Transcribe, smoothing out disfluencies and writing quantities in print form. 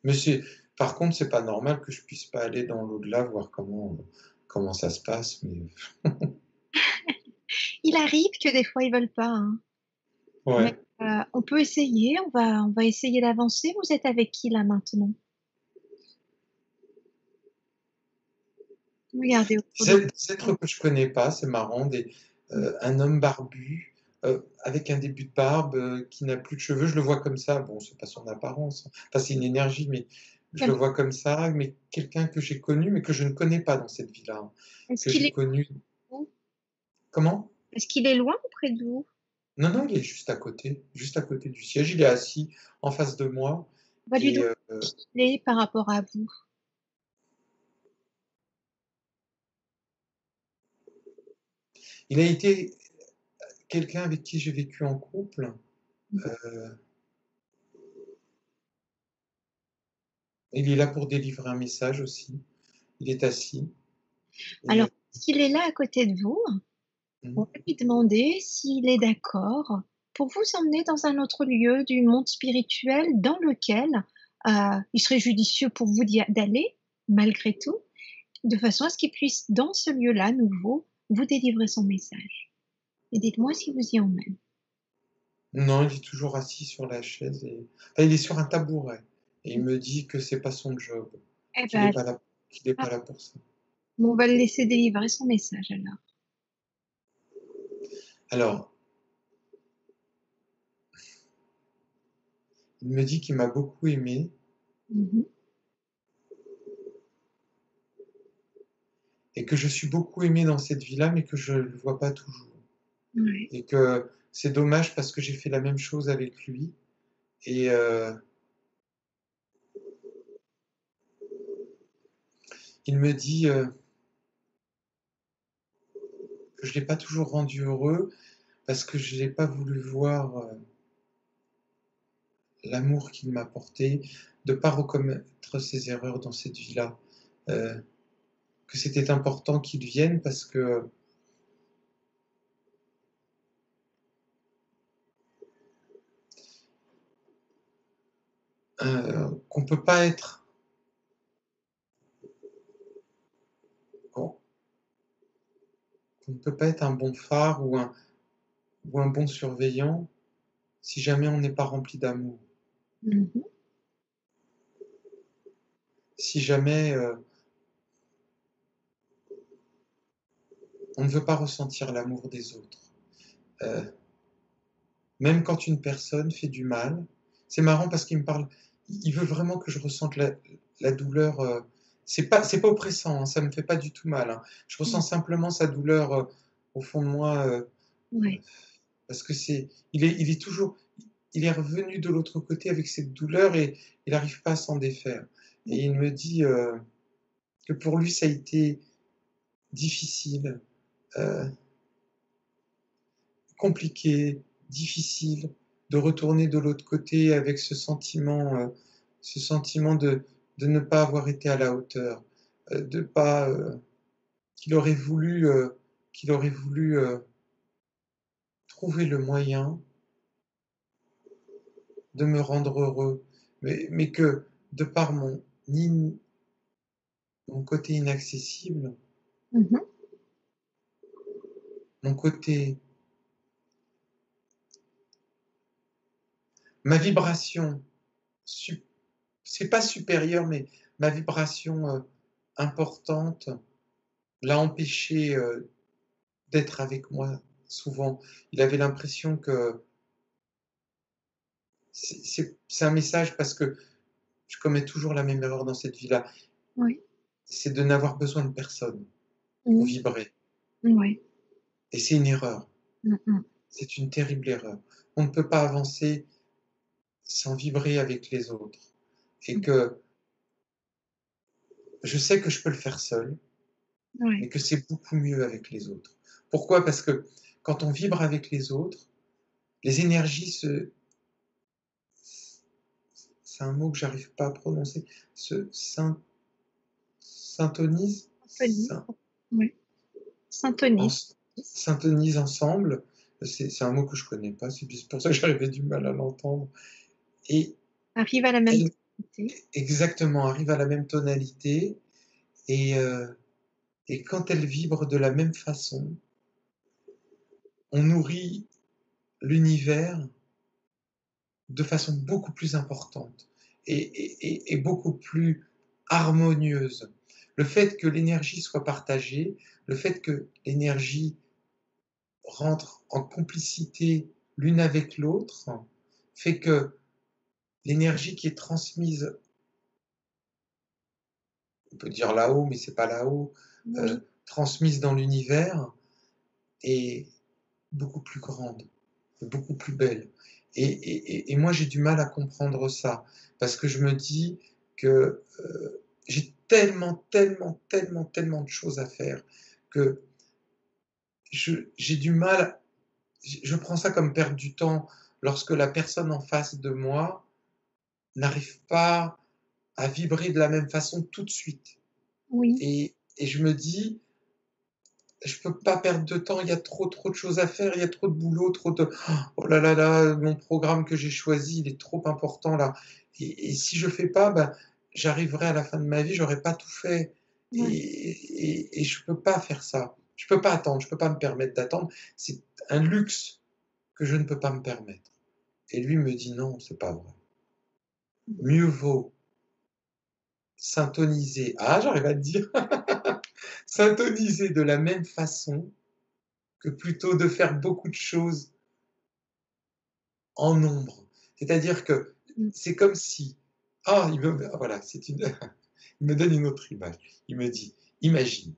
Mais par contre, c'est pas normal que je puisse pas aller dans l'au-delà, voir comment ça se passe. Mais Il arrive que des fois ils veulent pas, hein. Mais ouais. on peut essayer, on va essayer d'avancer. Vous êtes avec qui là maintenant? Regardez autour de Des êtres que je connais pas, c'est marrant, vous. un homme barbu, avec un début de barbe, qui n'a plus de cheveux. Je le vois comme ça. Bon, c'est pas son apparence, hein. Enfin, c'est une énergie, mais je le vois comme ça. Mais quelqu'un que j'ai connu, mais que je ne connais pas dans cette vie-là, hein, Est-ce que qu'il j'ai est connu. où? Comment? Est-ce qu'il est loin ou près de vous? Non, non, il est juste à côté du siège. Il est assis en face de moi On va lui et demander qui il est par rapport à vous. il a été quelqu'un avec qui j'ai vécu en couple. Mmh. Heu, il est là pour délivrer un message aussi. Il est assis et Alors, s'il est là à côté de vous, on mmh, va lui demander s'il est d'accord pour vous emmener dans un autre lieu du monde spirituel dans lequel, il serait judicieux pour vous d'aller malgré tout, de façon à ce qu'il puisse, dans ce lieu-là nouveau, vous délivrer son message. Et dites-moi si vous y emmène. non, il est toujours assis sur la chaise enfin, il est sur un tabouret et il me dit que c'est pas son job, Eh qu'il est ben, pas là pour ça. on va le laisser délivrer son message alors. Alors, il me dit qu'il m'a beaucoup aimé Mmh mh. et que je suis beaucoup aimé dans cette vie-là, mais que je le vois pas toujours Ouais. et que c'est dommage parce que j'ai fait la même chose avec lui et il me dit, que je l'ai pas toujours rendu heureux parce que je n'ai pas voulu voir, l'amour qu'il m'a apporté, de pas recommettre ses erreurs dans cette vie-là, heu, que c'était important qu'il vienne parce que, qu'on peut pas être qu'on qu'on ne peut pas être un bon phare ou un bon surveillant si jamais on n'est pas rempli d'amour. Mmh mh. Si jamais, on ne veut pas ressentir l'amour des autres. Heu, Même quand une personne fait du mal, c'est marrant parce qu'il me parle, il veut vraiment que je ressente la douleur, c'est pas oppressant, hein, ça me fait pas du tout mal, hein. Je Mmh. ressens simplement sa douleur, au fond de moi, Ouais. parce que il est toujours il est revenu de l'autre côté avec cette douleur et il n'arrive pas à s'en défaire et il me dit, que pour lui ça a été difficile, heu, compliqué, difficile de retourner de l'autre côté avec ce sentiment de ne pas avoir été à la hauteur, de pas, qu'il aurait voulu, qu'il aurait voulu, trouver le moyen de me rendre heureux, mais que de par mon côté inaccessible, Mmh mh. mon côté ma vibration sup c'est pas supérieur, mais ma vibration, importante l'a empêché, d'être avec moi souvent. Il avait l'impression que c'est un message parce que je commets toujours la même erreur dans cette vie-là, Oui. c'est de n'avoir besoin de personne pour Mmh. vibrer Ouais. et c'est une erreur, Mmh mh. c'est une terrible erreur. On ne peut pas avancer sans vibrer avec les autres et Mmh. que je sais que je peux le faire seul, mais Ouais. que c'est beaucoup mieux avec les autres. Pourquoi? Parce que quand on vibre avec les autres, les énergies c'est un mot que j'arrive pas à prononcer, se syntonisent, Symphonie. Ouais. Syntonie. s'intonisent ensemble. C'est un mot que je connais pas, c'est pour ça que j'avais du mal à l'entendre et Arrive à la même elles temps. tonalité. exactement, arrivent à la même tonalité et, et quand elles vibrent de la même façon, on nourrit l'univers de façon beaucoup plus importante et beaucoup plus harmonieuse. Le fait que l'énergie soit partagée, le fait que l'énergie rentre en complicité l'une avec l'autre, fait que l'énergie qui est transmise, on peut dire là-haut, mais c'est pas là-haut, Oui, transmise dans l'univers est beaucoup plus grande, beaucoup plus belle. Et moi, j'ai du mal à comprendre ça, parce que je me dis que j'ai tellement, tellement, tellement, tellement de choses à faire que j'ai du mal, je prends ça comme perdre du temps lorsque la personne en face de moi n'arrive pas à vibrer de la même façon tout de suite. oui, Et je me dis, je peux pas perdre de temps, il y a trop, trop de choses à faire, il y a trop de boulot, trop de oh là là là, mon programme que j'ai choisi, il est trop important là. Et si je fais pas, ben, j'arriverai à la fin de ma vie, j'aurai pas tout fait. ouais. Et je peux pas faire ça. Je peux pas attendre, je peux pas me permettre d'attendre. C'est un luxe que je ne peux pas me permettre. Et lui me dit non, c'est pas vrai. Mieux vaut syntoniser. Ah, j'arrive à le dire. Syntoniser de la même façon que plutôt de faire beaucoup de choses en nombre. C'est-à-dire que Mmh. c'est comme si, voilà, il me donne une autre image. Il me dit, imagine,